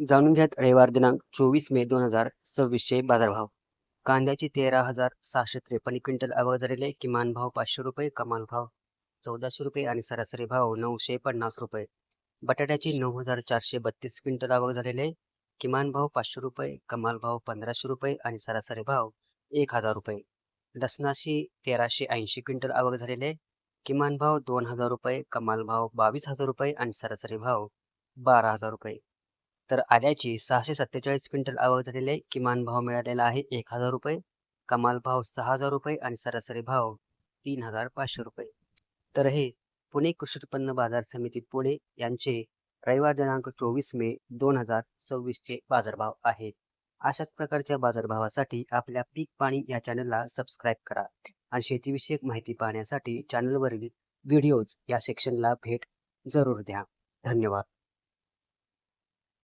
जाणून घ्यात रविवार दिनांक 24 मे 2026 चे बाजारभाव. कांद्याची 13,653 क्विंटल आवक झालेले. किमान भाव 500 रुपये, कमाल भाव 1400 रुपये आणि सरासरी भाव 950 रुपये. बटाट्याची 9,432 क्विंटल आवक झालेले. किमान भाव 500 रुपये, कमाल भाव 1500 रुपये आणि सरासरी भाव 1000 रुपये. लसणाची 1380 क्विंटल आवक झालेले. किमान भाव 2000 रुपये, कमाल भाव 22,000 रुपये आणि सरासरी भाव 12,000 रुपये. तर आल्याची 647 क्विंटल आवक झालेले. किमान भाव मिळालेला आहे 1000 रुपये, कमाल भाव 6000 रुपये आणि सरासरी भाव 3500 रुपये. तर हे पुणे कृषी उत्पन्न बाजार समिती पुणे यांचे रविवार दिनांक 24 मे 2026 चे बाजारभाव आहेत. अशाच प्रकारच्या बाजारभावासाठी आपल्या पीक पाणी या चॅनलला सबस्क्राईब करा आणि शेतीविषयक माहिती पाहण्यासाठी चॅनलवरील व्हिडिओज या सेक्शनला भेट जरूर द्या. धन्यवाद.